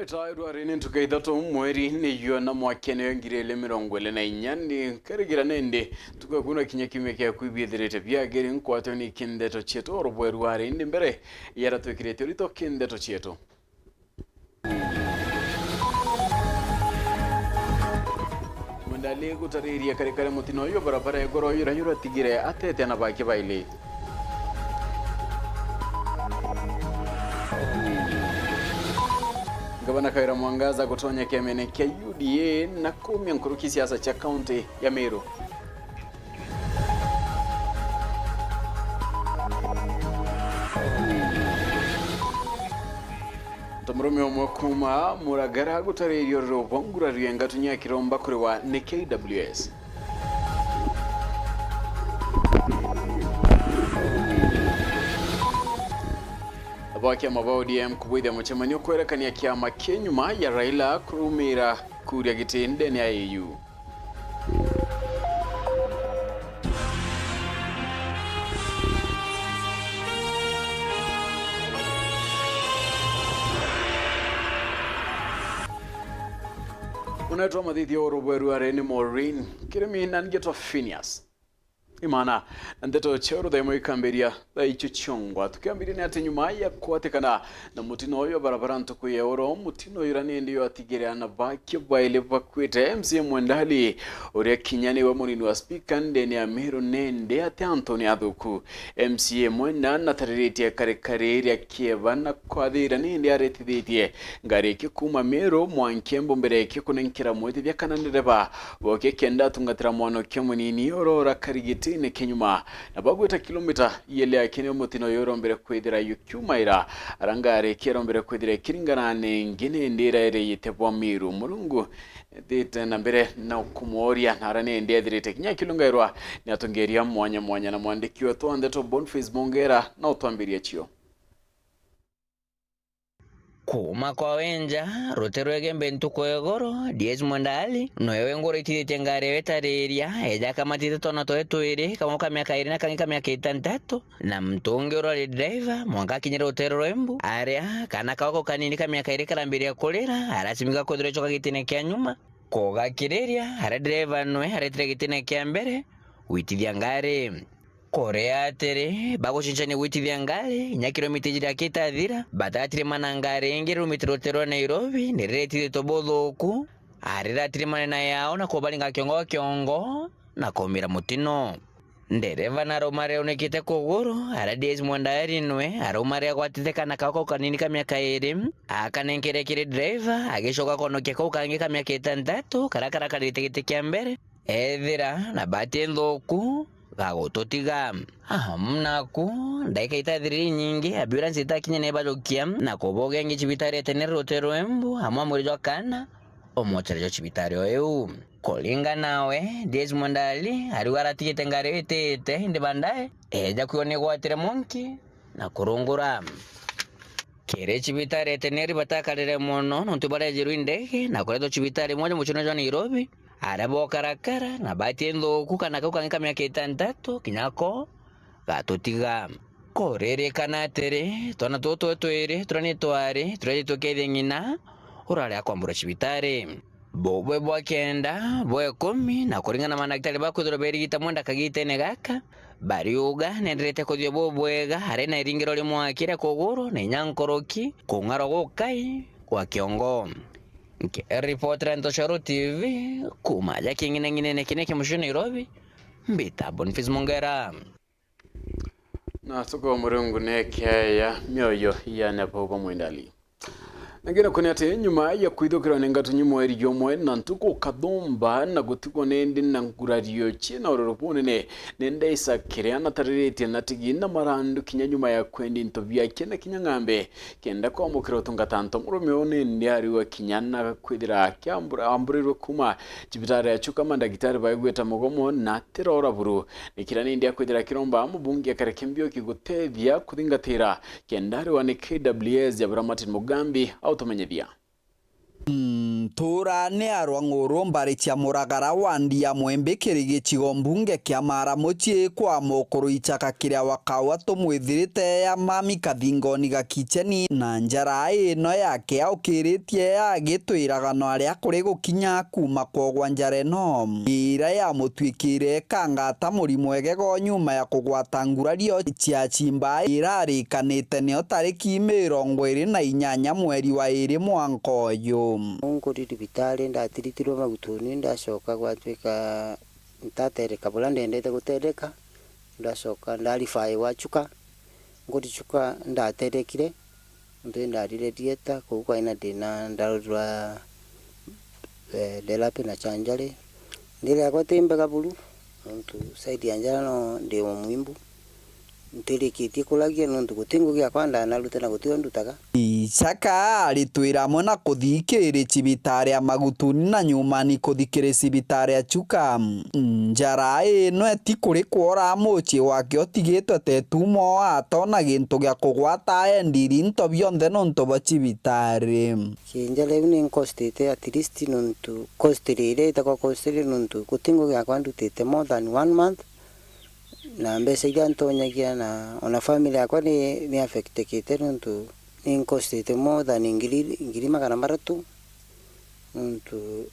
Tairwa rini tukaithato mweri ni yuana mwakene yongirele mirongwele na inyani karigira nende tukakuna kinyakime kia kuibithirite byageri nkwato ni Nteto chetu orobweru wari ndi mbere yara twekirete rito Nteto chetu Mundali gutariria kare mutino yo barabara ya goro yura tigire atete na baki baile Gavana Kaira Mwangaza kutonya kiamene kia UDA na kumi nkuru kisiasa cha kaunti ya Meru. Tomurume omwakuma muragara gutaririo rubongura rienga tunya kiromba kuri wa KWS. Abaki amabao DM kubwida muchemanyo kwerekania kiama kenyuma ya Raila kurumira kuria gitinde ni AU. Unaitwa madhithi ya Weru areni Maureen kirimi nangetwa PHINEAS. IMAANA Nteto chero da Imwe kamberia da ichuchongwa tukiambiri ni ati nyuma ya kwatekana na mutino oyo barabara ntuku ya oro mutino irani ndiyo atigereana baki baile bakwete MC Mwendali uria kinyani wa munini wa speaker ndeni ya Meru nende ati Anthony Adhuku MC Mwenda na taririti ya kare ya kieva na kwa dhira nende ya retidhitie ngari kikuma Meru mwankembo mbere kikunenkira mweti vya kanandireba wake kenda tungatira mwano kemunini oro karigiti ne kenyuma na bagweta kilomita yele akene mutino yoro mbere kwedira yukyumaira arangare kero mbere kwedira kiringana ngene ndira ere yitebwa Meru mulungu dete na mbere na kumuoria narane ndedire tekinya kilungairwa ni atongeria mwanya na mwandiki wetu Nteto Boniface Mongera na utwambiria chio Kuma kwa wenja, rotero egembe ntuko egoro, diez mwandali, no ngoro itide tengare wetareria, eja kama tite tono toe tuere, kama miaka irina kanika miaka itantatu, na mtungi uro driver, mwanga kinyere rotero embu, area, kana kawako kanini miaka iri kalambiria kolera, arasimika kodre choka kitine kia nyuma, koga kireria, ara driver noe, haretre kitine kia mbere, witidi ngare. Korea tere bago chinchani witi vyangale nya kilomita jira kita dhira batatire manangare ngero mitrotero Nairobi nireti tobodoku arira tire manena yao na kobalinga kiongo na komira mutino ndereva na romare onekite kogoro aradies mwandari nwe aromare kwatite kana kako kanini kamyaka iri akanenkere kire driver ageshoka kono keko kange kamyaka itantatu karakara karite kia mbere edhira na batendoku gago totiga mnaku ndaika itadhiri nyingi ambulance itakinya nebalokia na koboga ngi chibitari tenero rotero embu amwa murijo kana omocherejo chibitari oeu kolinga nawe Diez Mwandali ariwara tikete ngare tete inde bandae eja kuone gwatire monki na kurungura kere chibitari teneri batakalere mono ntubara jiru indege na koleto chibitari moja muchono jwa Nairobi arabo karakara na batiendo kukana kukanga miaka itantatu kinyako gatotiga korere kanatere tona toto toire trone toare troje tokede ngina urale akwambura chibitare bobwe bwakenda bwe 10 na kuringana manaktari bakudro berigita mwenda kagite negaka bariuga nendrete kodyo bobwega arena iringiro limwakira kogoro na nyankoroki kungaro gokai kwa kiongo Nke reporter Nteto TV kumaja kingine kineke musho Nairobi mbita Boniface Mongera na tuko murungu nekeya myoyo ya napogo Mwendali Nagera kunete nyuma ya kuidokira nengatu nyimo eri yomwe nantuko kadomba na gutiko nende nangurario china ororopone ne nende isa kireana tarirete natigi na marandu kinyanyuma ya kwendi ntobia kena kinyangambe kenda kwa mukiro tungatanto murumeone ndiari wa kinyana kwidira kyambura amburiro kuma chibitare achuka manda gitari bayigweta mogomo na terora buru nikirani ndia kwidira kiromba mubungi akarekembyo kigutevya kudingatira kendari wa KWS ya Martin Mugambi automenyebia Tura ne arwang'oro mbari cia muragara wandi ya Mwembe kirigicigo mbunge kia Mara mucie kwa mukuru ichaka kiria wakawa tumwithirite ya mami kathingoni gakicheni na njara ino yake aukiritie agitwiragano aria kuri gukinya kuma kogwa njara ino ira ya mutwikire kangata murimu egego nyuma ya kugwata ngurario cia chimba irarikanite nio tariki 28 mweri wa 2 mwanka uyu kuri bitale ndatiritirwo magutuni ndacoka gwatwika ntatereka bula ndendete gutereka ndacoka ndarifai wachuka ngodichuka ndaterekire ndo ndarire dieta kuko ina dina ndarura delape na chanjale ndire akotembe kabulu ntu saidi yanjala no ndi mwimbu nterekitie kulagia nontu gutingo gya kwanda naruta na gutio ndutaga Ichaka aritwira mona kuthikiri cibitari ya magutuni na nyumani kuthikiri cibitari ya chuka njara ino eti kuri kwora muci wake otigitwe tetumo atona gintu gya kugwata endiri nto bionthe nontu bo cibitari kinjale ni costete at least nontu costire itako costire nontu gutingo gya kwandutite more than 1 month na mbesa iria ntonyagia na ona family yakwa ni affected nontu ni costete more than ngiri magana maratu nontu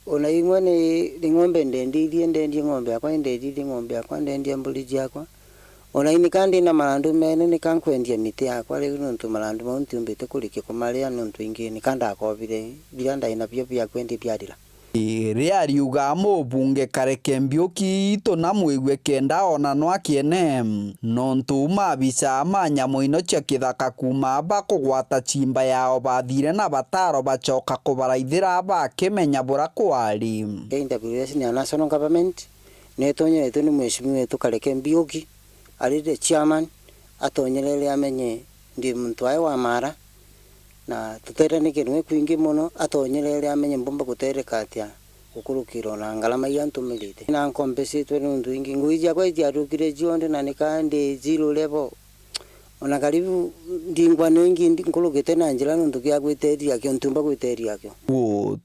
ona Imwe ni ng'ombe ndendie ng'ombe yakwa ndendie ng'ombe yakwa ndendie mbuli yakwa ona ini kandi na marandu mene ni kankwendia miti yakwa riu nontu marandu mau ntiumbite kurike kumaria nontu ingi ni kanda kovire biranda ina byo bya kwendi byadira ria riuga mubunge Kareke Mbiuki ito na mwigwe kenda ona no akiene nontu mabica manyamu ino cia kithaka kuma ba kugwata chimba yao bathire na bataro bacoka kubaraithira bakimenya bura kwari KWS ni national government netonyete ni mheshimiwa wetu Kareke Mbiuki ari the chairman atonyelele amenye ndi muntu aye wa Mara na tuteranike nwe kwingi muno atonyelele amenye mbomba gutereka atia gukurukiro na ngalama ya ntumirite na compensate nundu ingi nguija kwa itia rukire jionde na nikande zero level ona karibu ndingwa nengi nkurukite na njira nundu gya gwiteria kyo ntumba gwiteria kyo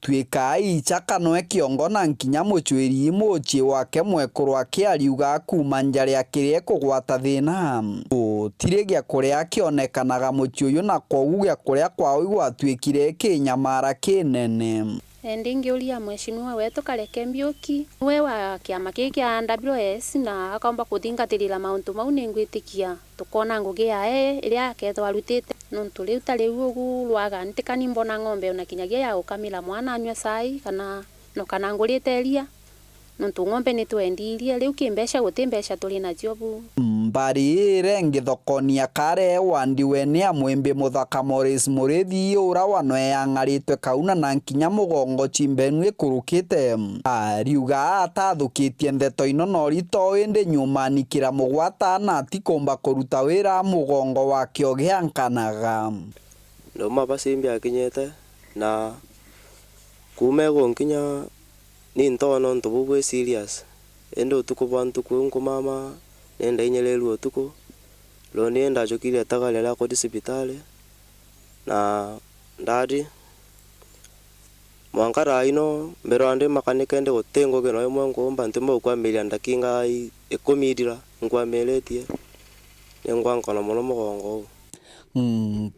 twika ichaka no ekiongo na nkinya muchwiri muchi wake mwekuru akiariuga kuma njara ya kirie kugwata thina tire gya kuria kionekanaga muchi uyu na kogu gya kuria kwao igwatwikire kinyamara kinene ndingiuria mheshimiwa wetu Kareke Mbiuki we wa kiama giki ya WS na akomba kuthingatirira mauntu mau ningwitikia tukona ngugi yae iria akethwa arutite nontu riu tariu ugu rwaga ntikani mbona ng'ombe ona kinyagia ya gukamila mwana anywe cai kana ngurite eria nontu ng'ombe ni twendirie riu kimbeca gutimbeca turi nacio bu mbari rengi thokonia kare wandiwe ni Amwembe muthaka Morris Murithi ura wanoe yangaritwe kauna na nkinya mugongo chimbenu ikurukite ariuga atathukitie Nteto ino no rito indi nyumani kira mugwata na tikomba kuruta wira mugongo wake ogiankanaga no mabasimbi akinyete na kumego nkinya ni ntono ntubugwe serious endo tukubantu kungu mama nenda inyelelu otuko lo nenda jokile tagale la ko disipitale na ndadi mwankara ino mbero ande makanika ende otengo ke no mwango mba ntembo kwa milianda kinga ekomidira ngwa meletie ngwa nkona muno mugongo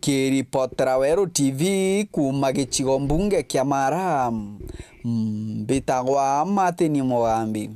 kiripotera Weru TV kuma gicigo mbunge kia Mara bitagwa Matini Mugambi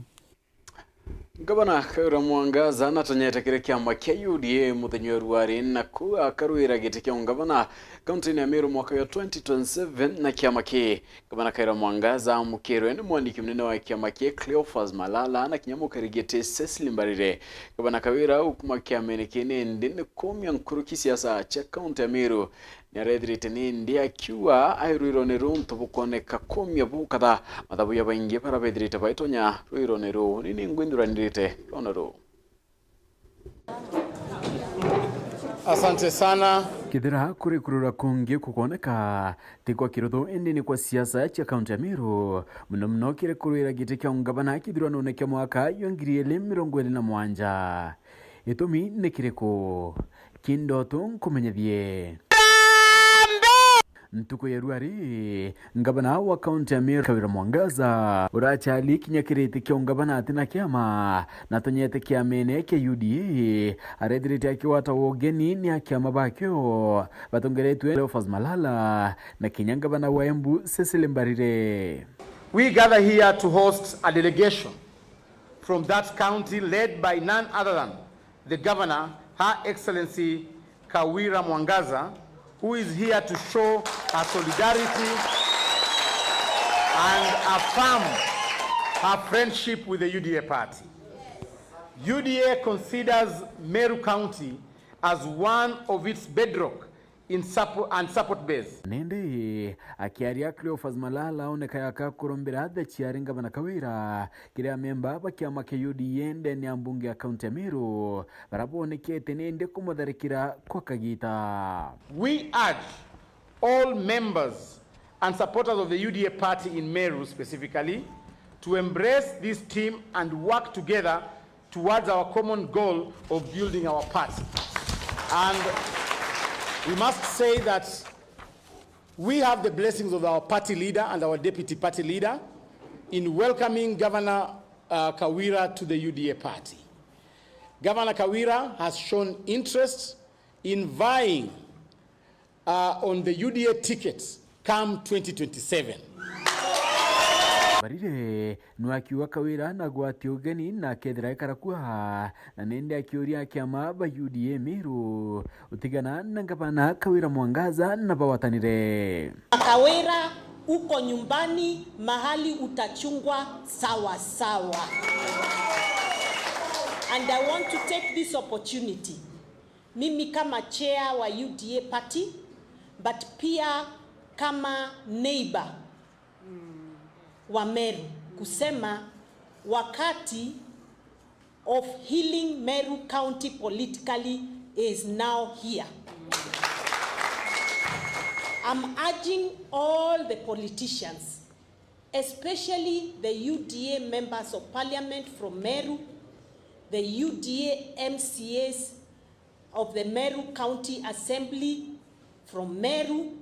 Gavana Kaura Mwangaza natonyetekere kiama kia UDA muthenya ruari na ku akaruira giti kia gavana kaunti ya Meru mwaka wa 2027 na kiama ki Gavana Kaura Mwangaza mukirwe ni mwandiki mnene wa kiama ki Cleophas Malala na kinyamukari giti Cecily Mbarire Gavana Kaura ukuma kiama nikene ndine komya nkuru kisiasa cha kaunti ya Meru nyaredrite ni ndia kiwa airuironero ntubukoneka komya bukatha mathabu ya baingi para bedrite baitonya ruironero nini ngwinduranirite onero. Asante sana. Kithira kurikurura kungi kukoneka tikwa kirotho indi ni kwa siasa cha kaunti ya Meru mno kire kurira giti kia ngavana kithirano ne kia mwaka 2027 itumi ne kireko kindoto nkumenyethie ntuko yeruari ngabana wa kaunti ya Meru Kawira Mwangaza urachali kinyakirite kyo ngabana atina kiama na tonyete kiamene ke UDA aredirite akiwata wogeni ni akiama bakyo batongeretwe Leofas Malala na kinyangabana wa Embu Cecily Mbarire. We gather here to host a delegation from that county led by none other than the Governor, Her Excellency Kawira Mwangaza, who is here to show her solidarity and affirm her friendship with the UDA party. UDA considers Meru County as one of its bedrock in support base. Nende akiaria Leofas Malala oneka yaka kurombera the chiaringa bana Kawira kile memba bakiama ke UDA ndani ya mbunge ya kaunti ya Meru barabonekete nende kumutharikira kwa kagita. We urge all members and supporters of the UDA party in Meru specifically to embrace this team and work together towards our common goal of building our party. And we must say that we have the blessings of our party leader and our deputy party leader in welcoming Governor Kawira to the UDA party. Governor Kawira has shown interest in vying on the UDA tickets come 2027. Barire nuakiwa Kawira na gwati ugeni na kethira ikarakua na nende akiuria kiama ba UDA Meru utigana na ngabana Kawira Mwangaza na bawatanire. Kawira uko nyumbani mahali utachungwa sawa sawa. And I want to take this opportunity, mimi kama chair wa UDA party, but pia kama neighbor wa Meru, kusema wakati of healing Meru County politically is now here. I'm urging all the politicians, especially the UDA members of parliament from Meru, the UDA MCAs of the Meru County Assembly from Meru.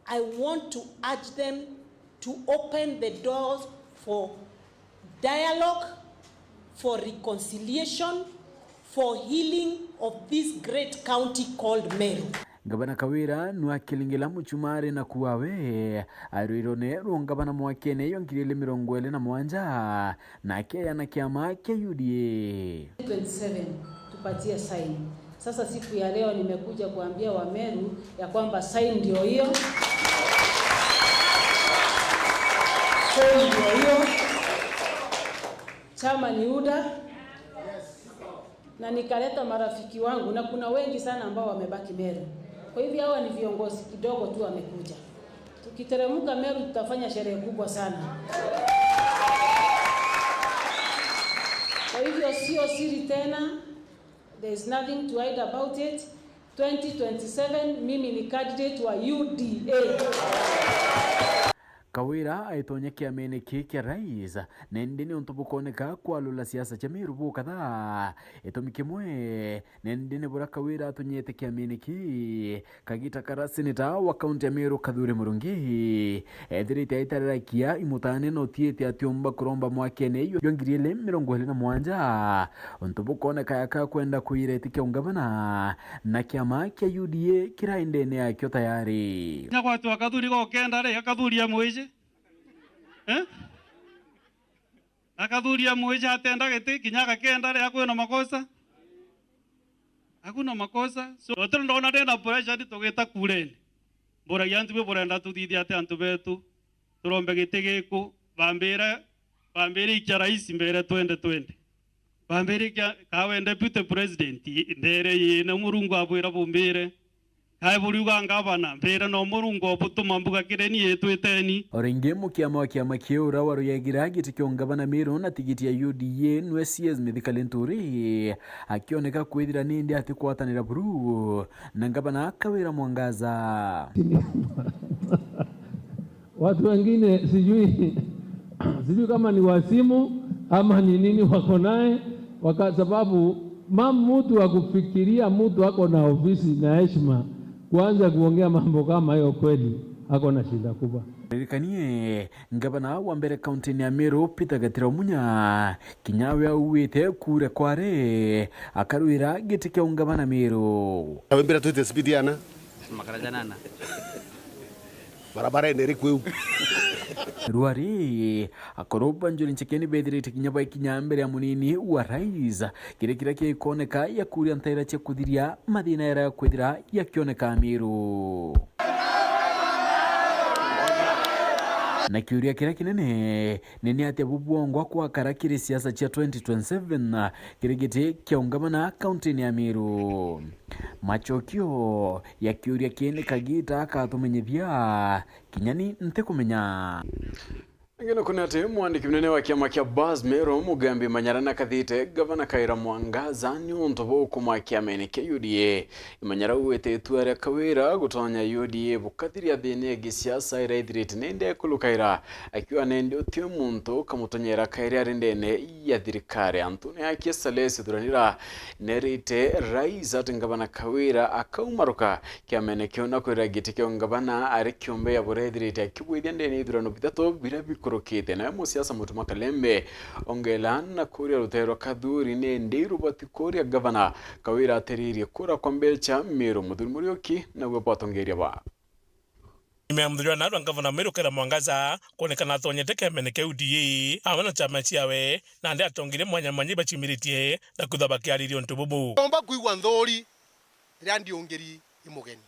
I want to urge them to open the doors for dialogue, for reconciliation, for healing of this great county called Meru. Gabana Kawira nuakilingila muchumari na kuwawe aruirone rungabana mwakene yonkilile mirongwele na mwanja na kea na kiama ke UDA 27 tupatie sign. Sasa siku ya leo nimekuja kuambia wa Meru ya kwamba sign ndio hiyo. Chama ni UDA na nikaleta marafiki wangu na kuna wengi sana ambao wamebaki Meru. Kwa hivyo hawa ni viongozi kidogo tu wamekuja. Tukiteremka Meru tutafanya sherehe kubwa sana. Kwa hivyo sio siri tena. There is nothing to hide about it. 2027 mimi ni candidate wa UDA. Kawira aitonye kiamene kike rais nendini untubukoneka kwa lula siasa cha Meru bu kadhaa etomikimwe nendini bura Kawira atonyete kiamene ki kagita karasinita wa kaunti ya Meru Kadhure Murungi edhirite itararakia imutane no tiete atiomba kuromba mwakene iyo yongiriele mirongwele na mwanja untubukoneka yaka kwenda kuiretike ungabana na kiama kia UDA kiraindene yakyo tayari nyakwatu wakadhuri go kendare yakadhuria mweje akadhuria mweje atenda gete kinyaga kendare yakwena makosa hakuna makosa so otro ndona ndenda pressure tugeta kureni bora yantu be bora ndatu didi ate antu betu turombe gitegeko bambere ikya rais mbere 2020 bambere kawe deputy president ndere yena murungu abwera bombere kai buriuga ngabana mbere no murungu obutuma mbuga kireni yetweteni orenge mukiama kiama kiura waru yagiragi tikiongabana Meru na tigiti ya UDA NWCS Medicalenturi akioneka kwithira nindi ati kwatanira buru na ngabana Kawira Mwangaza. Watu wengine sijui kama ni wasimu ama ni nini wako naye, kwa sababu mtu wa kufikiria mtu wako na ofisi na heshima kuanza kuongea mambo kama hayo kweli ako na shida kubwa. Ririkanie ngavana wa mbere kaunti ya Meru Peter Gatiramunya kinyawe auwite kure kware akarwira giti kya ungavana Meru. Awembera tuite spidiana Makarajanana. Barabara ene rikweu. Ruari akoroba njuri nchekeni bethirite kinyaba ikinyambere ya munini wa rais kirekira kikoneka ya kuria ntaira cia kuthiria mathina ya kwithira ya kioneka Meru. Na kiuria kira kinene nini ati bubwongwa kwa karakiri siasa cia 2027 kirigiti kia ungavana kaunti ya Meru. Machokio ya kiuria kiene kagita akatumenyithia kinyani ntikumenya. Ngeno kuna ati mwandiki mnene wa kiama kia Buzz Meru Mugambi Manyara kathite gavana Kaira Mwangaza ni untu bukuma kiamene kia UDA Manyara uwete tuare kawira gutonya UDA bukathiria thine gisiasa iraithirite nende kulukaira akiwa nende utio muntu kamutonyera Kaira rindene ya thirikari Antoni akia Salesi thuranira nerite rais ati gavana Kawira akaumaruka kiamene kio na kwira giti kio gavana ari kiombe ya burethirite akibwithia ndene ithurano bitatu bira bikurukite na musiasa Mutuma Kalembe ongela na kuria rutero kadhuri ne ndiru batikuria gavana Kawira ateririe kura kwa mbecha Meru muthuri Murioki na wepatongeria ba Nimeamdhuriwa na gavana Meru Kaira Mwangaza kuonekana athonyete kiamene kia UDA amana chama ciawe na ndi atongire mwanya manyiba chimiritie na kuthaba kiaririo ntububu omba kuigwa nthori ria ndiongeri imugeni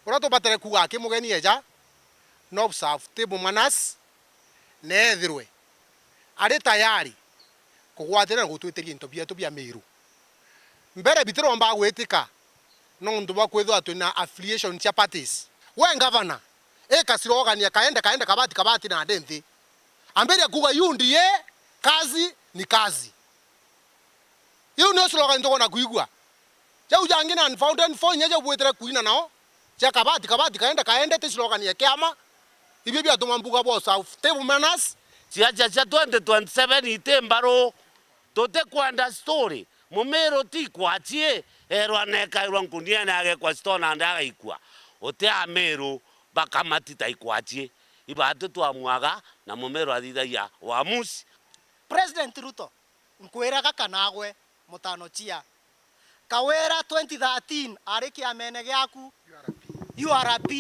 urato batare kuga ke mugeni eja no serve table manners nethirwe ari tayari kugwatira gutwitiria into bia Meru mbere bitiro mba gwitika no ndu bakwithwa twina affiliation cia parties we governor kasirogania kaenda kabati na ndenthi ambere kuga UDA kazi ni kazi hiyo no slogan ndo na kuigwa ja ujangina unfounded for nyeje bwetera kuina nao ja kabati kaenda te slogan ya kiama ibyo byatuma mbuga bo south table manners cia 2027 itembaro tote kwanda story Mumeru ti kwatie erwa neka irwa nkunia nage kwa stona ndaga ikwa ote Meru bakamatita ikwatie ibatu twamwaga na Mumeru athithagia wamusi President Ruto nkwiraga kanagwe mutano chia Kawira 2013 ari kiamene giaku URP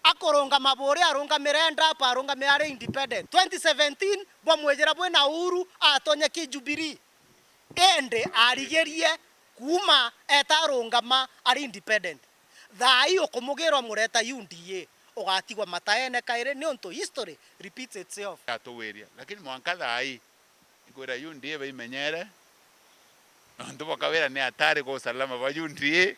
akoronga mabore aronga mirenda pa aronga mirare independent 2017 bwamwejera bwena Uhuru atonye ki Jubilee ende arigerie kuma etarongama ari independent Thaa iyo kumugirwa mureta UDA ugatigwa mataene Kaire ni onto history repeats itself atoweria lakini mwanka thai ikwira UDA baimenyere ndo bakawera ni atari ko salama ba UDA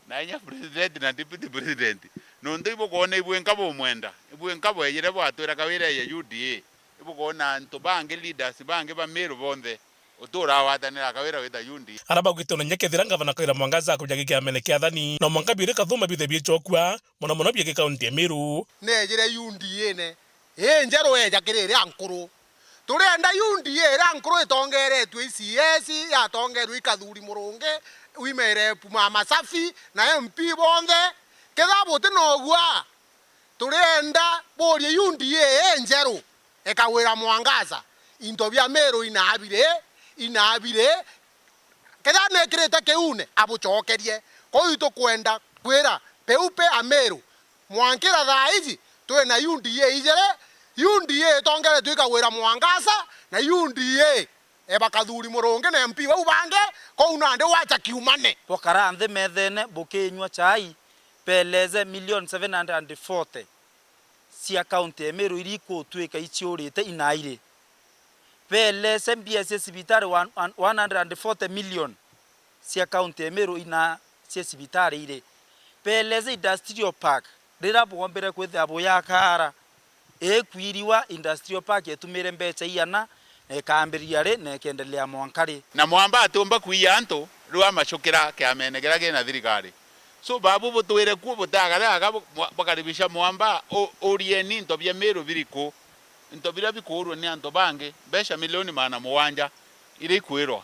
na nya president na deputy president no ndo ibo kone ibwe nkabo mwenda ibwe nkabo yere bwatwera Kawira ya UDA ibo kona nto bange leaders bange ba Meru bonde utura watanira Kawira weta UDA araba gwitona nyekethira gavana Kaira Mwangaza kujagi kiamene kia thani no mwanka bire kathuma bithe bichokwa mono bie kaunti ya Meru nejere UDA ne njero eja kirire ankuru turenda UDA rankuru itongeretwe CS ya tongerwe ikathuri murunge wimere puma masafi na MP bonde kethabu tinogwa turenda borie UDA njero ekawira Mwangaza into bia Meru inabire kethane kirete keune abuchokerie koito kwenda kwira peupe Meru mwankira thaizi twena UDA ijere UDA tongere twikawira Mwangaza na UDA ebakathuri murunge na MP wau bange ko unande wacha kiumane pokara nthe methene bukinywa chai peleze million 740 cia county ya Meru iriko twika ichiurite inaire peleze mbia sibitari 140 million cia county ya Meru ina cia sibitari ire peleze industrial park rira bwombere kwitha buyakara ekwiriwa industrial park etumire mbecha iana ekambiriria ri na ekendelea mwankari na mwamba atomba kuiya anto rwa machokera kiamene gerage na thirikari so babu butwire ku butagara bakaribisha mwamba orieni into bya Meru biriko into bira bikurwo ni anto bange besha milioni mana muwanja iri kwirwa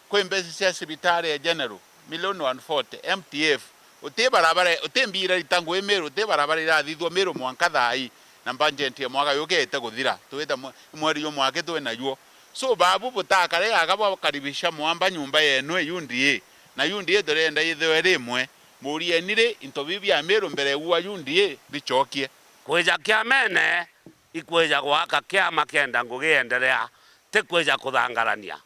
kwe mbesi cia sibitari ya general milioni 140 MTF uti barabara uti mbira ritangu Meru uti barabara irathithwo Meru mwanka Thaa na budget mwaka yukete guthira twita mweri yo mwake twena yuo so babu butakare agaba karibisha mwamba nyumba yenu UNDA na UNDA dorenda ithwe rimwe murie nire intobibi ya Meru mbere wa UNDA bichokie kweja kiamene ikweja gwaka kiama kenda ngugienderea te kweja kuthangarania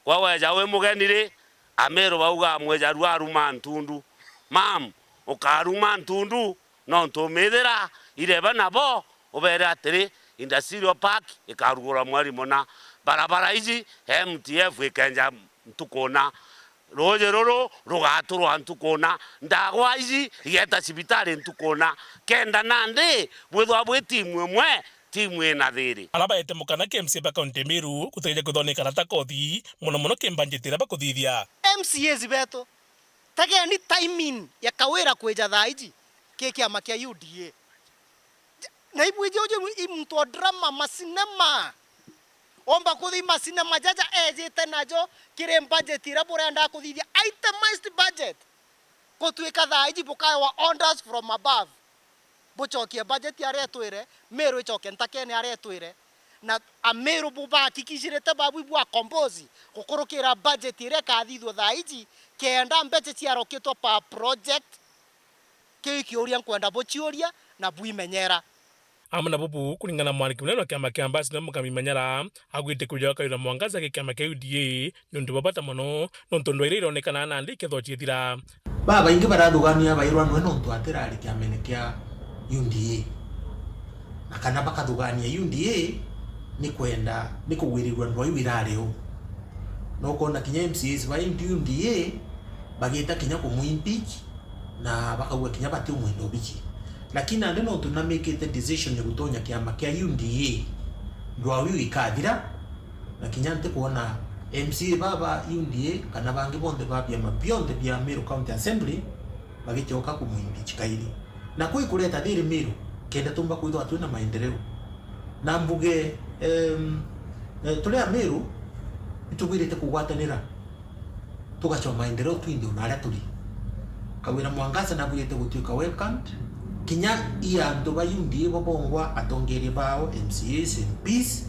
kwa weja we mugenire Ameru bauga mweja rwaruma ntundu mam ukaruma ntundu no ntumithira ireba nabo ubere atiri industrial park ikarugura mwari mona barabara ici MTF ikenja ntukona roje roro rugaturwa ntukona ndagwa ici igeta cibitari ntukona kenda nande bwithwa bwi timu ina thiri alaba etemukana KMC county Meru kuteja kuthoneka na takothi muno kimbanjitira bakuthithia MCAs beto tage ni timing ya kawira kweja Thaa kiama kia UDA na ibweje mtu drama masinema omba kuthi masinema jaja ejete najo kire budget ira burenda kuthithia itemized budget kutwika Thaa bukawa orders from above buchokie budget ya retwire Meru ichoke ntakene ya retwire na Ameru bubakikishirete babu bwa compose gukurukira budget ire kathithwo Thaa kenda mbete ciarokitwo pa project kiuria kwenda buchiuria na buimenyera amana bubu kulingana mwaniki munene kiama kia ambassador mukami manyara agwite kuja kaira mwangaza kiama kia UDA nundu babata muno nonto ndwaire ironekana na ndike thochithira baba ingi barathugania bairwa nwe nonto atirari kiamene kia UDA na kana bakathugania UDA ni kwenda ni kugwirirwa ndwa iwirareo no kona kinya MCs ba UDA bagita kinya kumuimpeach na bakauga kinya bati umwendo biki lakini ande no tunamekete decision ya gutonya kiama kia UDA ndwa wiwi ikathira na kinya nte kuona MC baba UDA kana bangi bonde babia mapionde bia Meru County Assembly bagityoka kumuimpeach kairi na kui kuleta thiri Meru kenda tumba kuithwa twina maendeleo na mbuge tule Meru itugwirite kugwatanira tugacho maendeleo twindi unaria tuli kawira mwangaza na bwirite gutwika welcome kinya iya ndo ba UDA bobongwa atongerie bao MCAs MPs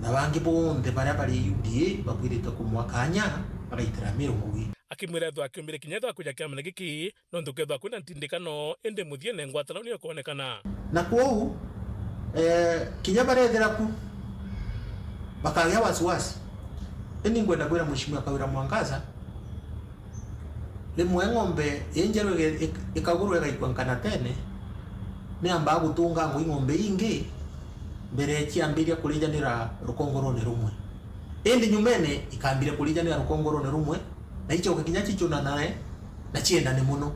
na bangi bonde bara bari UDA babwirite kumwakanya bagaitira Meru ngugi akimwira thwa akimbire kinya thwa kuja kiamene giki no ndukethwa kwina ntindikano ende muthie ne ngwatano ni kuonekana na kwou kinya barethera ku bakagya wasiwasi eni ngwenda kwira mheshimiwa kawira mwangaza limwe ng'ombe yenjero ikaguru ikaikwankana tene ni amba gutunga ngo ng'ombe ingi mbere kiambiria kulijanira rukongorone rumwe endi nyumene ikambire kulijanira rukongorone rumwe na icho kinya chichuna nae na chiendane muno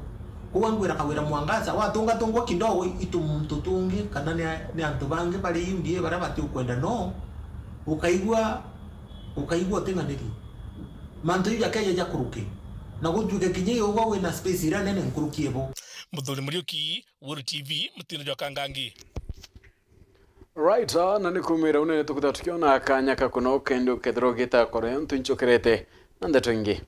kuwa ngwira kawira mwangaza watunga tungwa kidogo itumtutungi kana ni antu bangi bali UDA bara bati ukwenda no ukaigwa tenganiri mantu ya keje ja kuruke na gutjuke kinyi ugo wina space ira nene nkurukiebo muthuri muriuki Weru TV mutino jwa kangangi right na nikumira unene tukutha tukiona akanya kakuno kendo kethro gita kore ntunchokerete na Nteto ingi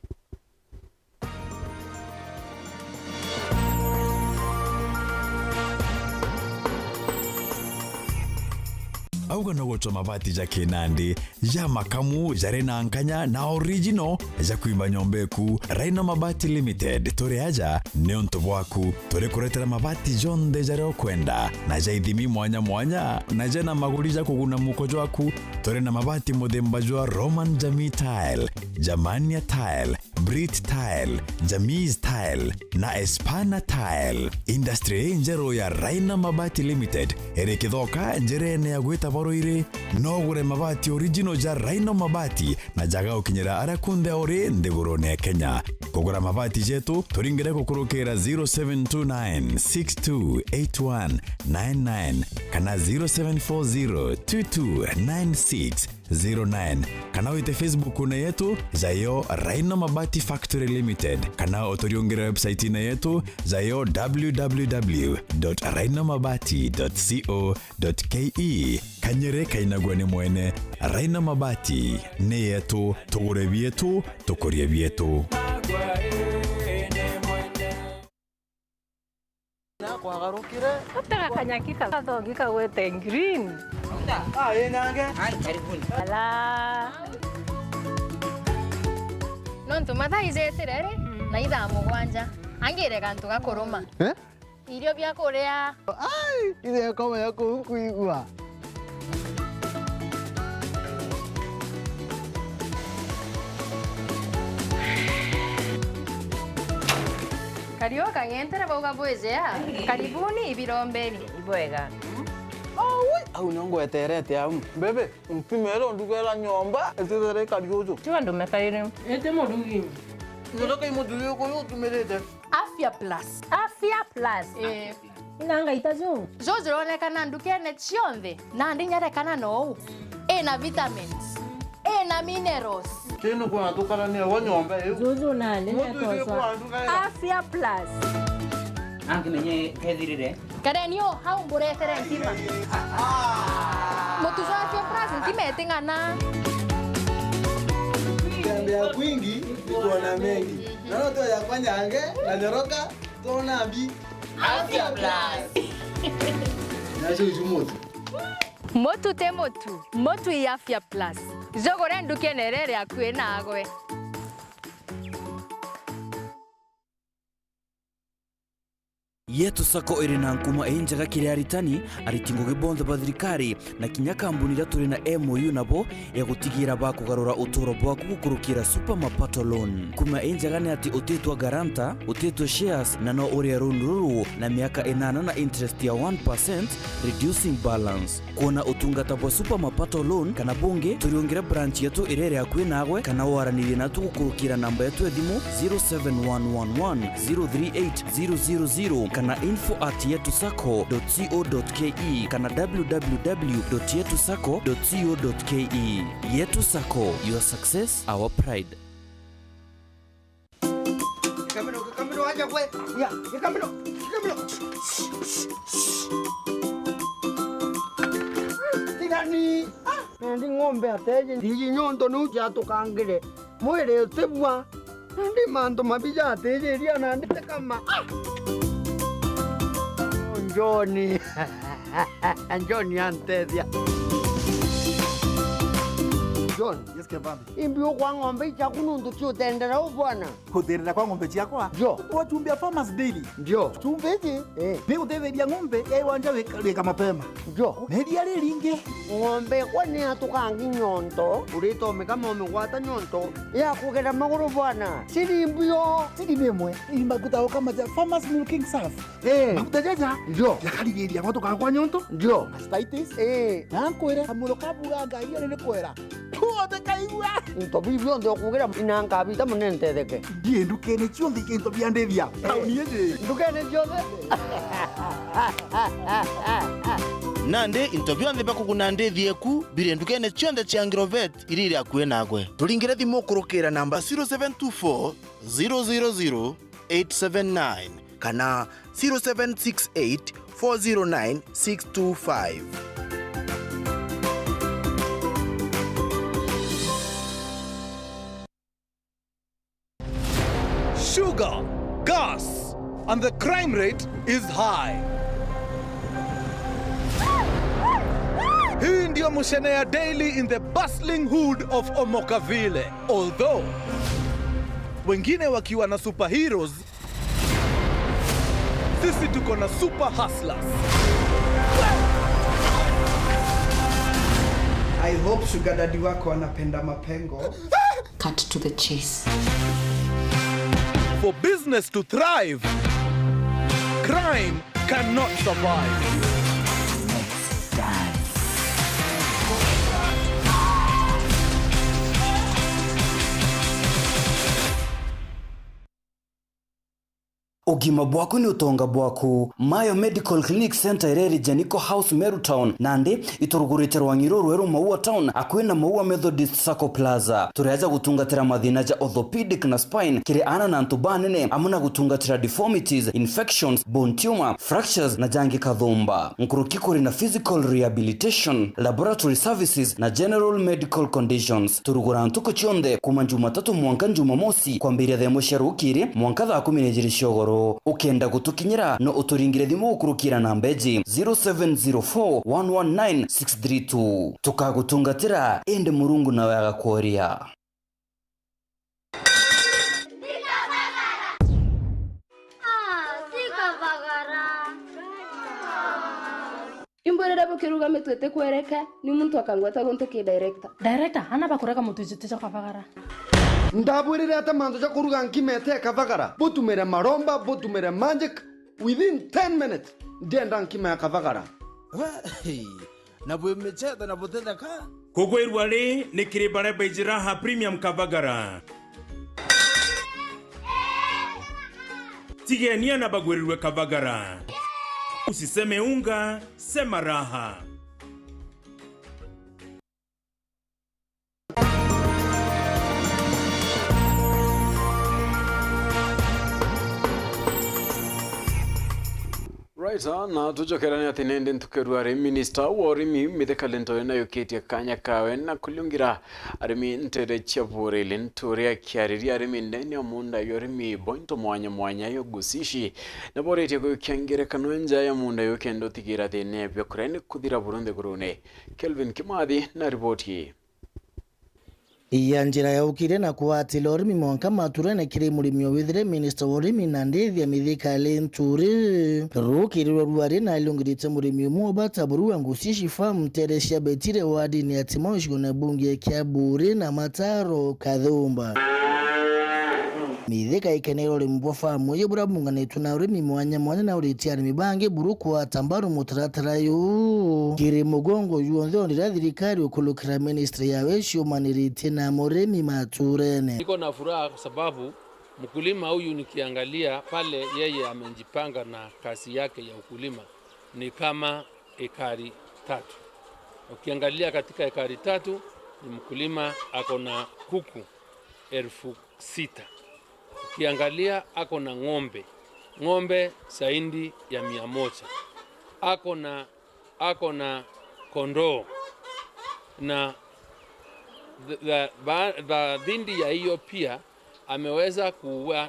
auga no gutwa mabati ja kinandi ya makamu jare na nkanya na original ja kuimba nyombeku Raina Mabati Limited tore aja neonto bwaku tore kuretera mabati jonde jare okwenda na ja ithimi mwanya na jana maguri ja kuguna muko jwaku tore na mabati modemba jwa Roman Jamii Tile, Jamania Tile, Brit Tile, Jamiz Tile na Espana Tile. Industry njero ya Raina Mabati Limited ere kithoka njerene ya gwita boroire no gure mabati original ja Raina Mabati na jaga ukinyira ara kunde ore ndigurone Kenya. Kugura mabati jetu turingire kukurukira 0729628199 kana 0740229609 kana wite Facebook na yetu zayo Raina Mabati Factory Limited kana otoriongera website na yetu zayo www.rainamabati.co.ke kanyere kainagwane mwene Raina Mabati ne yetu tugure bietu tukurie bietu. wagarukire Utaka kanyakika kathongika wete green. Nange. Karibuni. Ala. Nontu mathaizetere na ithaa mugwanja angire gantu gakuruma irio bia kuria Ithe kama yako kuigua. kario kangentere bauga bwezea karibuni ibirombeni Ibwega. Au nongo eterete au. Bebe, mpimero ndugela nyomba etere kariozo. Tiwa ndume kairi. Ete modugi. Ndoka imodugi ko yotumerete. Afya Plus. Afya Plus. Inanga itazu. Zo zironekana ndukene cionthe na ndinyarekana no ena vitamins ena minerals Teno kwa tukala ni wa nyomba eu. Zuzu nande nyatoswa. Afya Plus. Anki menye kethirire. karenio hau mburetere ntima mutuzo Afya Plus ntimeting'ana Tembea kwingi tuona mengi. Naona tu ya kwanyange na nyoroka tuona mbi. Afya Plus. Nasho jumutu. Motu te motu. Motu i Afya Plus. Zogore ndukenerere akue nagwe. Yetu sako iri na nkuma enjaga kiri aritani aritingoge bonthe ba thirikari na kinya kambuni ria turi na MOU nabo ya gutigira ba kugarura uturo bwaku gukurukira super mapato loan kuma enjaga ni ati utetwa garanta utetwa shares na no uri ruru na miaka 8 na interest ya 1% reducing balance kuona utungata bwa super mapato loan kana bunge turiongera branch yetu irere akwe nagwe kana waranire na tugukurukira namba yetu edimu 0711038000 kana info@yetusako.co.ke kana www.yetusako.co.ke. Yetu Sako, your success, our pride. Kamero aja kwe. Ya, kamero. Tigani. Ndi ng'ombe ateje. Ndi nyondo nuji atukangire. Mwere utebwa. Ndi mando mabija ateje ria na ndi kama. Johnny. Johnny antedia. John, yes kebambi. Imbio kwa ng'ombe cha kunundu tio tendera bwana. Kuterera kwa ng'ombe chakwa? Jo. Kwa chumbia farmers daily. Jo. Chumbeje? Ni utetheria ng'ombe ya iwanja weka mapema. Jo. Nedia riringe. Ng'ombe kwa ni atukangi nyonto. Urito kama umegwata nyonto. Ya kugera maguru bwana. Sirimbio. Sirimemwe. Imbakuta kama ja farmers milking surf. Makuta jaja. Jo. Yakaligeria watu kwa nyonto. Jo. Mastitis. Nankwera kamulo kabura iyo ne kwera. Kuote kaigwa. Into bibio ndo kugera inanga bita munente deke. Die ndukene chionde kento biandevia. Tauniyeje. Ndukene chionde. Nande interview ande bakugunande thieku bire ndukene chionde cha Agrovet irire akwe nagwe. Tulingire thimo kurukira namba 0724 000 879 kana 0768 409 625. Sugar, gas, and the crime rate is high. Hii ndio mushene ya daily in the bustling hood of Omokaville. Although wengine wakiwa na superheroes, sisi tuko na super hustlers. I hope sugar daddy wako anapenda mapengo. Cut to the chase. For business to thrive, crime cannot survive. Ugima bwaku ni utonga bwaku. Mayo Medical Clinic Center ireri Janiko House Meru Town nandi iturugurite Rwangiro Weru Maua Town akwina Maua Methodist Sacco Plaza. Turiaja gutungatira mathina ja orthopedic na spine kiri ana na ntubanene amuna gutungatira deformities, infections, bone tumor, fractures na jangi kathumba. Nkurukikuri na physical rehabilitation, laboratory services na general medical conditions. Turugura ntuko chionde kuma Jumatatu mwanka Jumamosi kwa mbiri ya themo sharukiri mwanka 12 shogoro. iguru ukenda gutukinyira no uturingire thimu ukurukira na mbeji 0704119632 tukagutungatira ende murungu nawe agakoria. Imborera bukiruga metwete kwereka ni muntu akangwata gonto ki director. Director hana bakureka mutu jitete kwavagara. ndabwirire ata manzo ja kuruga nkimete kavagara butumere maromba butumere magic within 10 minutes ndienda nkima kavagara na bwe mecheta na botenda ka kugwerwa ri ni kiribare bejiraha premium kavagara tigenia na bagwerirwe kavagara usiseme unga sema raha. Right, na tujokerani ati nende ntukerwa ari minister wa urimi mithekale na yukitia kanya kawe na kulungira arimi ntere chavurili nturia kiariri arimi ndeni omunda yorimi bointo mwanya yo gusishi na borete ko kyangere kanwenja ya munda yo kendo tigira tene byo kurene kudira burunde gurune. Kelvin Kimadi na ripoti iya njira yaukire na kuwatila urimi mwanka maturene kiri murimi withire minister wa urimi na ndethia mithikale nturi rukirirwa ruari na ilungirite murimi umwe bataburu ngusishi farm teresia betire wadi ni atimoshgo na bunge kya buri na mataro kadhumba mithika ikenero rimbo famu yebura mungane tuna urimi mwanya na uriti arimi bange buruku atambaru mutaratara yu kiri mugongo yuonzo ndirathirikari ukulukira ministry ya wesho maniriti na moremi maturene. Niko na furaha kwa sababu mkulima huyu nikiangalia pale yeye amejipanga na kazi yake ya ukulima ni kama ekari 3. Ukiangalia katika ekari 3 ni mkulima ako na kuku 6,000. Ukiangalia ako na ng'ombe zaidi ya 100. Ako na kondoo na dhindi ya hiyo pia ameweza kuwa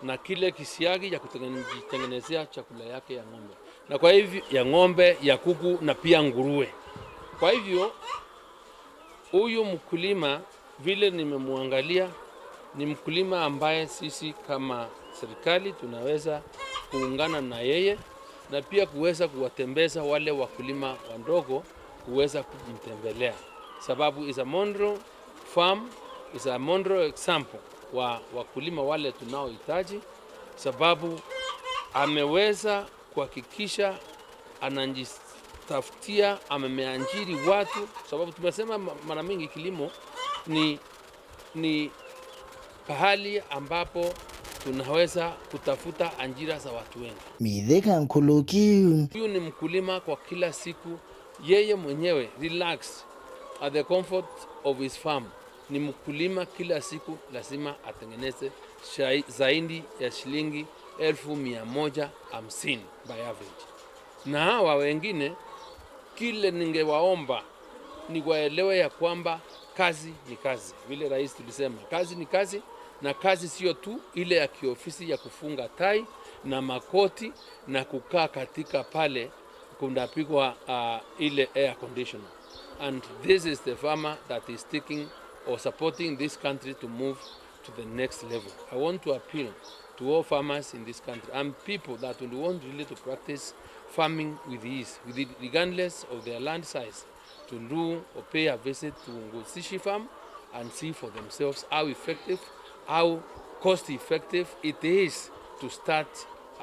na kile kisiagi ya kutengenezea chakula yake ya ng'ombe. Na kwa hivyo ya ng'ombe, ya kuku na pia nguruwe. Kwa hivyo huyu mkulima vile nimemwangalia ni mkulima ambaye sisi kama serikali tunaweza kuungana na yeye na pia kuweza kuwatembeza wale wakulima wadogo kuweza kumtembelea. Sababu is a model farm, is a model example wa wakulima wale tunaohitaji, sababu ameweza kuhakikisha anajitafutia, ameajiri watu, sababu tumesema mara mingi kilimo ni pahali ambapo tunaweza kutafuta ajira za watu wengi. Mithika nkuluki huyu ni mkulima kwa kila siku, yeye mwenyewe relax at the comfort of his farm. Ni mkulima kila siku lazima atengeneze zaidi ya shilingi 1,150 by average. Na hawa wengine kile ningewaomba ni waelewe ya kwamba kazi ni kazi. Vile rais tulisema kazi ni kazi, na kazi sio tu ile ya kiofisi ya kufunga tai na makoti na kukaa katika pale kundapigwa ile air conditioner. And this is the farmer that is taking or supporting this country to move to the next level. I want to appeal to all farmers in this country and people that will want really to practice farming with ease, regardless of their land size, to do or pay a visit to Ngusishi farm and see for themselves how effective, how cost effective it is to start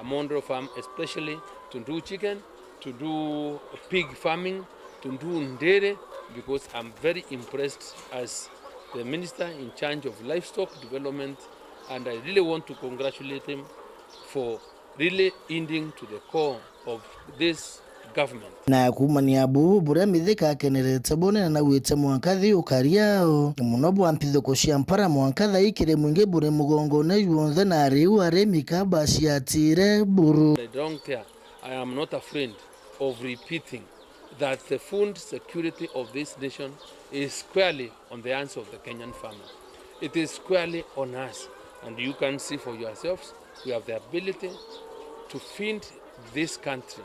a model farm, especially to do chicken, to do pig farming, to do ndere, because I'm very impressed as the minister in charge of livestock development, and I really want to congratulate him for really ending to the core of this government. Na kumania bubu bure mithika kenerete bone na wite mwankathi ukariao muno bwampitho kushia mpara mwankathi ikire mwinge bure mugongo na yuonze na riu aremi kabasi atire buru. I don't care. I am not afraid of repeating that the food security of this nation is squarely on the hands of the Kenyan farmer. It is squarely on us. And you can see for yourselves, we have the ability to feed this country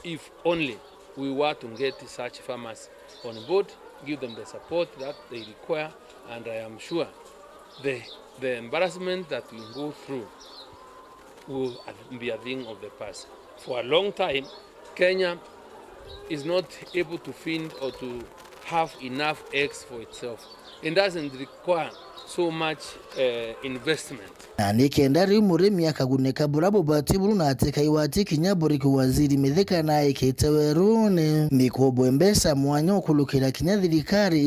if only we were to get such farmers on board, give them the support that they require, and I am sure the embarrassment that we go through will be a thing of the past. For a long time, Kenya is not able to feed or to have enough eggs for itself. It doesn't require so much investment. Na nikenda riu murimi akaguneka burabo batiburu na ateka iwati kinyaburi ku waziri mithika na ikete Weru ni mikobo mbesa mwanya okulukira kinyathirikari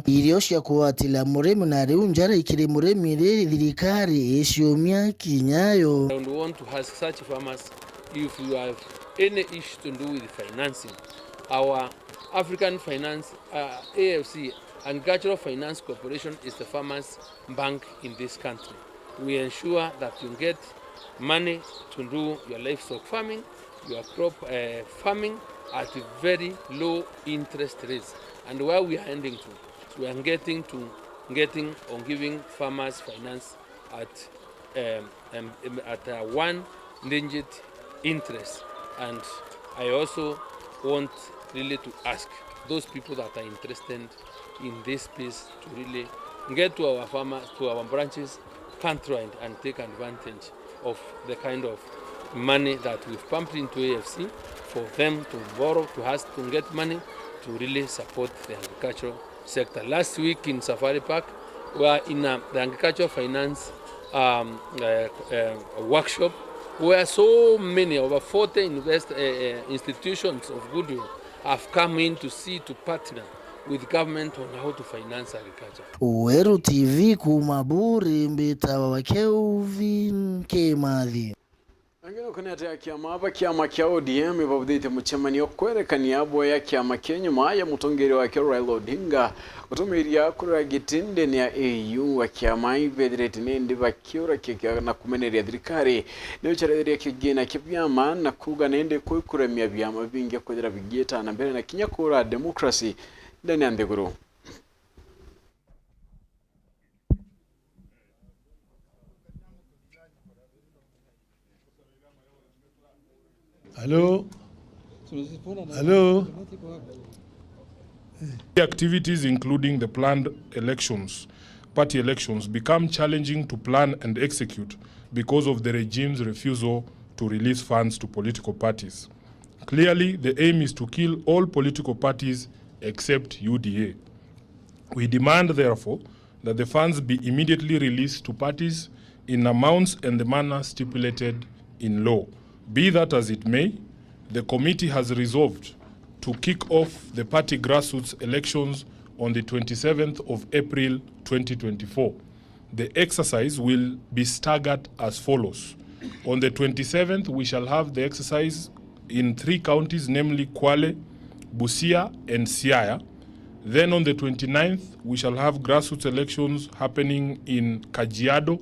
irio cia kuwatila murimi na riu njara ikiri murimi riri thirikari iciumia kinyayo. And we want to ask such farmers if you have any issue to do with financing. Our African Finance AFC Agricultural Finance Corporation is the farmers' bank in this country. We ensure that you get money to do your livestock farming, your crop farming at very low interest rates. And where we are ending to, we are getting or giving farmers finance at 1 digit interest. And I also want really to ask those people that are interested in this space to really get to our farmers, to our branches countrywide, and take advantage of the kind of money that we've pumped into AFC for them to borrow, to us to get money to really support the agricultural sector. Last week in Safari Park, we were in the agricultural finance workshop where so many, over 40 institutions of goodwill have come in to see, to partner with government on how to finance agriculture. Weru TV kumaburi mbita wa Kelvin Kemathi. Angino kunete kiama kia ODM ibabudite muchemani okwerekania abo ya kiama kenyuma ya mutongeri wa Raila Odinga utumiria kura gitinde ni ya AU wa kiama ibedrete nende bakiura kika na kumeneria thirikari ni uchareria kigina kibyama na kuga nende kuikuremia byama bingi kwethira bigeta na mbere na kinyakura democracy ndani ya Ndeguru. Hello? Hello? The activities including the planned elections, party elections, become challenging to plan and execute because of the regime's refusal to release funds to political parties. Clearly, the aim is to kill all political parties except UDA. We demand, therefore, that the funds be immediately released to parties in amounts and the manner stipulated in law. Be that as it may, the committee has resolved to kick off the party grassroots elections on the 27th of April 2024. The exercise will be staggered as follows. On the 27th, we shall have the exercise in 3 counties, namely Kwale, Busia, and Siaya. Then on the 29th, we shall have grassroots elections happening in Kajiado,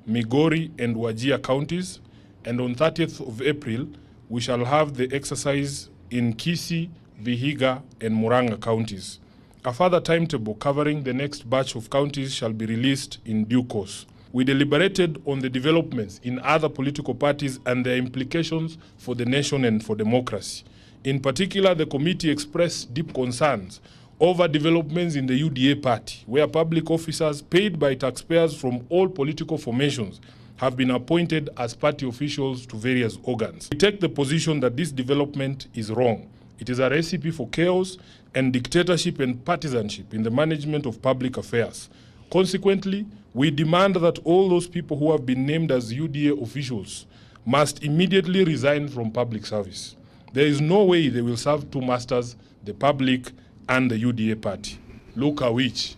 Migori, and Wajir counties. And on 30th of April, we shall have the exercise in Kisii, Vihiga, and Murang'a counties. A further timetable covering the next batch of counties shall be released in due course. We deliberated on the developments in other political parties and their implications for the nation and for democracy. In particular, the committee expressed deep concerns over developments in the UDA party, where public officers paid by taxpayers from all political formations have been appointed as party officials to various organs. We take the position that this development is wrong. It is a recipe for chaos and dictatorship and partisanship in the management of public affairs. Consequently, we demand that all those people who have been named as UDA officials must immediately resign from public service. There is no way they will serve two masters, the public and the UDA party. Look at which.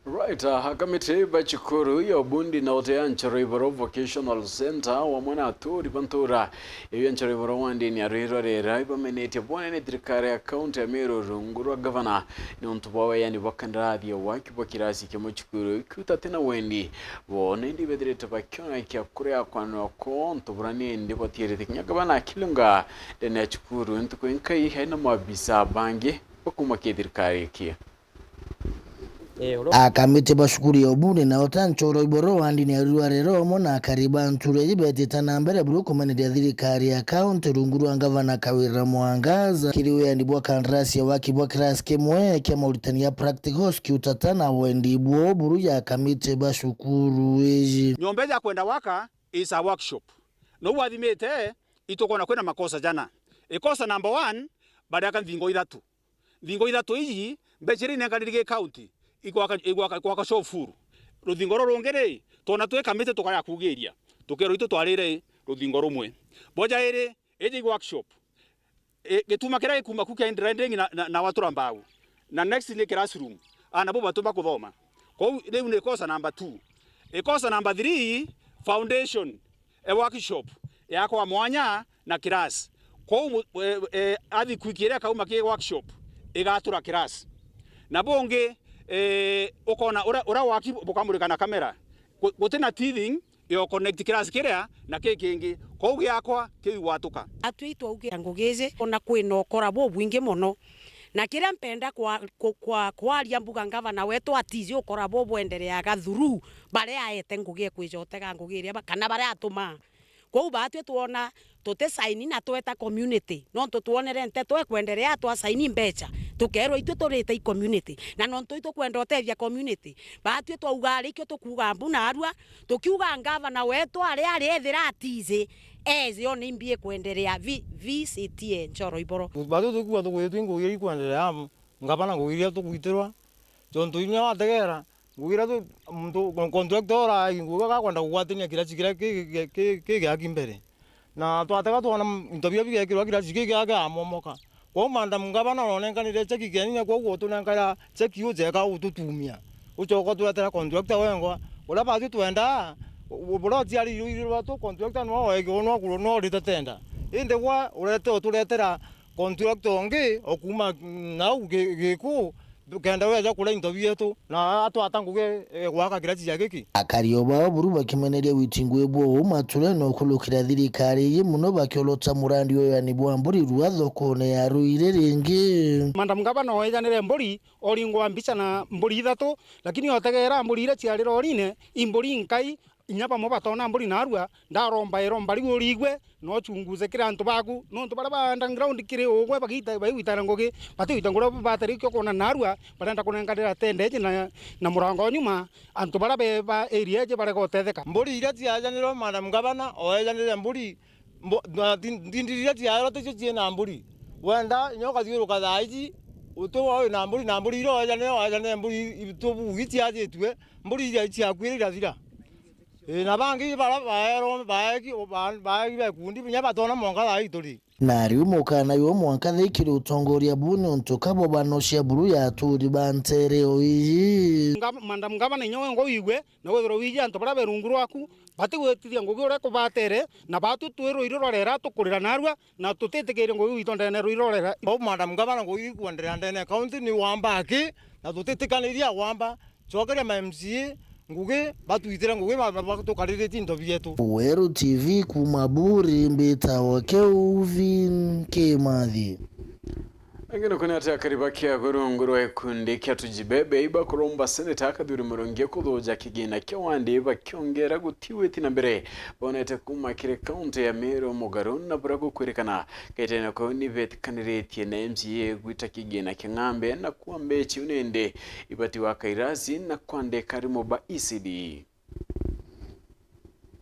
Right, hakamite bachikuru ya bundi na otea Ncheriboro Vocational Center wa mwana aturi bantura ya Ncheriboro wandi ni ariro rera iba meneti bwana ni thirikari ya county ya Meru rungurwa governor ni ontubawa yani wakandradhi ya wakibo kirasi kimo chikuru ikuta tena wendi wone ndi bedirete bakiona ikia kurea kwa nwako ontuburani ndi batire kinyagabana kilunga dene ya chikuru ntuko inkai haina mabisa bangi bakuma ke thirikari kia. akamite bashukuri obune na otanchoro iboro wandi ni aruarero mo na kariba nture ibeti tanambere buru kumanidi thirikari ya county runguru angavana Kawira Mwangaza kiriwe andibwa kandarasi ya wakibwa class kemwe kya Mauritania practical skiutatana wendi bwo buru ya kamite bashukuru eji nyombe ya kwenda waka is a workshop no wathimete itokona kwena makosa jana ikosa number 1 baada ya thingo ithatu iji mbechiri nenganirige county igwaka shofuru ruthingo rurungere tona twe kamite tukaya kugeria tukero itu twarire ruthingo rumwe boja ere eji workshop gituma kira ikuma kukia ndrending na watu ambao na next ni classroom ana bo batu bakuthoma kwa leo ni kosa number 2 ikosa number 3 foundation a workshop yako wa mwanya na class kwa athi kwikira kauma ki workshop igatura class na bonge ukona ura waki bukamurika na kamera gutena teething yo connect class kiria na kingi ko giakwa kiwatuka atwitwa uge ngugeze ona kwina okora bo bwingi muno na kira mpenda kwa aria mbuga ngavana wetu atizi okora bo bwenderea gathuru bare aete ngugie kwijotega ngugiria kana bare atuma kwa ubatwe tuona tote saini na tweta community no tuonere Nteto ekwenderea twa saini mbecha tukerwo itu turite community na no ntu kwenda otethia community batwe twa ugari kyo tukuga mbuna arua tukiuga ngavana wetu ari ethira atizi ezi oni mbie kwenderea VCT Njoro iboro bado tukuwa tukwitu ngugiri kwenderea ngavana ngugiria tukwitirwa tontu inya wategera ngugira tu mtu contractor nguga kwenda kugwatinia kila chikira kigaki mbere na twatega tuona interview bigekirwa kila chikigaka amomoka kwa manda mungabana nonenganire cheki geni kwa guo tunenkara cheki ujeka ututumia uchoko twetera contractor wengo ula batu twenda buloti ali yiro tu contractor no wego no kulo no ritatenda inde kwa ulete tuletera contractor ngi okuma na ugeku kenda weja kula interview yetu na atu atanguge gwaka kirachi yageki akarioba buru bakimeneria witingwe bwo mature no kulukira thirikari ye muno bakiolota murandi yo yani bwamburi ruathoko ne yaruire ringi manda mungaba no ejanire mburi oringwa mbica na mburi ithatu lakini otegera mburi ire ciarira orine imburi nkai inyapa mo batona mburi narua ndaromba rigo rigwe no chunguze kira antu baku no ntu bara underground kire ogwe bagita bayitara ngoge batu itangura bateri kyo kona narua barenda kunengadira tende na murango nyuma antu bara be ba area je bara gotetheka mburi ira ciajaniro manda mungabana oejanire mburi ndindiria ciaro te na mburi wenda nyoka thiuruka thaici utuwa na mburi iro oejanire mburi itubu gitiajetwe mburi ira ciakwirira thira na bangi bara baero baagi bekundi binya batona monga thai turi nari umukana yo mwanka thikiri utongoria bunu ntukabo banoshia buru ya turi bantere oyi manda mungabana nyowe ngo igwe na wethro wije antu bara berunguru aku bati gwetithia ngugi ure kubatere na batu twiro irorera tukurira narua na tutitikire ngugi witondene ruirorera o manda mungabana ngugi kwendera ndene county ni wambaki na tutitikaniria wamba chokere ma MCA nguge batuitira nguge batukarire tindo bietu Weru TV kumaburi mbita wake uvin kemathi Angino kuna ata karibakia gorongoro ekundi kya tujibebe iba kuromba seneta akaduri muronge kudoja kigina kya wande iba kyongera gutiwe tina mbere bonete kuma kire county ya Meru mugarun na burago kwerekana kaitena ko ni vet candidate na MCA gwita kigina kingambe na kuambe chiunende ibati wakairazi na kwande karimo ba ECD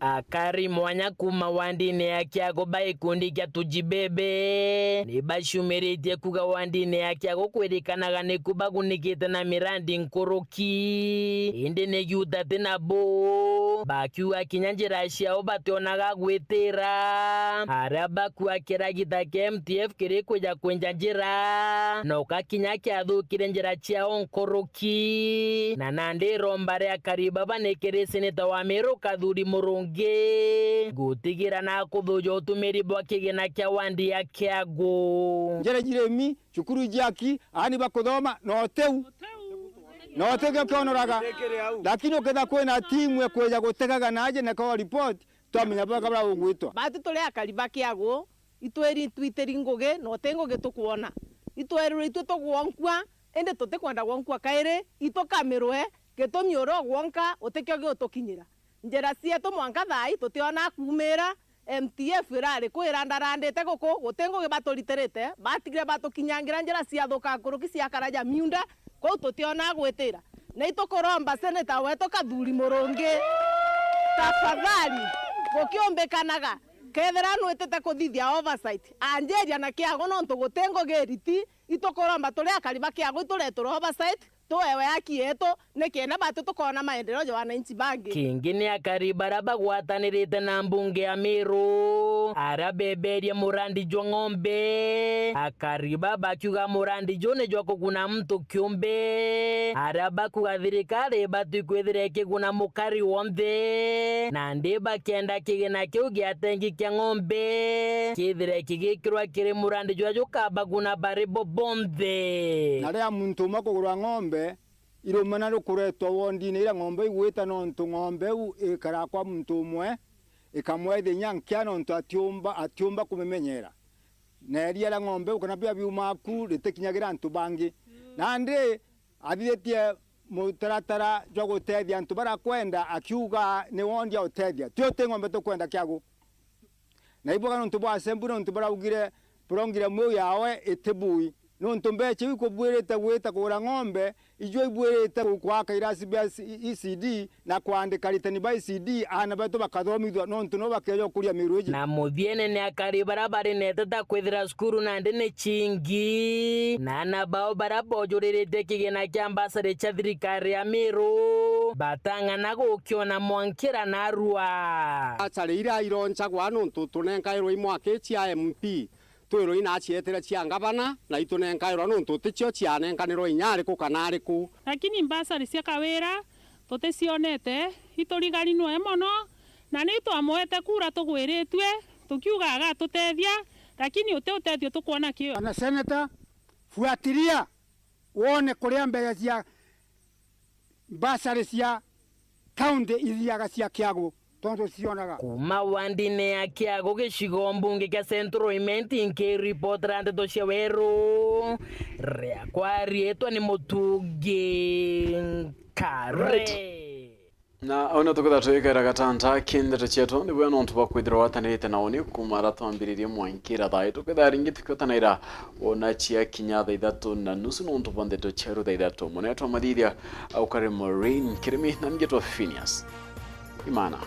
akari mwanya kuma wandine yake ago baikundi kya tujibebe ni bashumerite kuga wandine yake ago kwerekanaga ne kubagunikite na mirandi nkoroki inde ne yutate na bo bakiwa kinyanjira shao batonaga gwetera araba kwa kiragita ke MTF kire kuja kwenjanjira no kakinya kya thukire njira chao nkoroki na nande rombare akariba banekere seneta wa Meru Kadhuri Murungi gutigira na kuthuja utumiri bwa kigina kya wandi ya kiago njere jiremi chukuru jaki ani bakuthoma no teu no tege konoraga lakini uketha kwena timu ekweja gutegaga naje na kwa report twamenya bwa kabla ugwitwa batu tole akaliba kiago itweri twiteri nguge no tengo getukuona itweru itu tugwonkwa ende tote kwenda gwankwa kaire itokamirwe getomyoro gwanka otekyo gyotokinyira njera cietu mwanka thai tutiona kumira MTF irari kwirandarandite guku gutengo gibaturiterete batigire batukinyangira njira cia thuka nguruki cia karaja miunda ko tutiona gwitira na itukuromba seneta wetu Kathuri Murungi tafadhali gukiombekanaga kethera nwitete kuthithia oversight anjeria na kiago no ntugutengo geriti itukuromba turi akariba kiago ituretura oversight tuwewe haki yetu nikienda batu tukona maendeleo ya wananchi bangi kingi ni akaribara bagwatanirite na mbunge ya Meru arabeberie murandi jo ng'ombe akariba bakiuga murandi jo ne jo kuguna mtu kiumbe araba kugathirikari batu kwithire kiguna mukari wonde na ndiba kenda kigina kiu giatengi kya ng'ombe kithire kigikirwa kiri murandi jo kabaguna baribo bonde naria muntu makugura ng'ombe irumana rukuretwa wondine ira ng'ombe igwita nontu ng'ombe u ikara kwa muntu umwe ikamwethe nyankia nontu atiumba kumemenyera neria la ng'ombe ukana bia biumaku ritekinyagira antu bangi nandi athithetie mutaratara jwa gutethia antu barakwenda akiuga ni wondia utethia tio te ng'ombe tukwenda kiagu na iboga nontu bwa sembu nontu baraugire burongire mwe yawe itibui nontu mbeche ikubwirite gwita kugura ng'ombe ijo ibwirite kwaka irasi bia ECD na kuandika ritani ba ECD ana beto bakathomithwa nontu no bakeyo kuria miruji na muthiene ne akari barabari neteta kwithira skuru na ndene chingi na na bao barabojorerete kigena kya ambassador cha thirikari ya Meru batang'ana gukiona mwankira na rua achare ira ironcha gwa nontu tunenkairwo imwake cia MP twiro ina chietera cia ngabana na itunenkairwo nontu ticio cianenkanirwo inyari ku kanari ku lakini mbasari cia kawira tuticionete iturigari nwe mono na ni twamwete kura tugwiritwe tukiugaga tutethia lakini utethio tukuona kio ana seneta fuatilia wone kuria mbere cia mbasari cia kaunti ithiaga cia kiagu tondu cionaga kuma wandine ya kiago gicigo mbunge kia Central Imenti nke report Nteto cia Weru rea kwarietwa ni mutugi kare na ona tukutha twikara gatanta Nteto cietu ni bwana ntu bakwithira watanirite na oni kumara twambiririe mwankira thai tukitha ringi tukotanaira ona cia kinya thaa 3:30 no ntu Nteto cieru thaa 3 munetwa mathithia au kare Marine kirimi na ngetwa PHINEAS IMAANA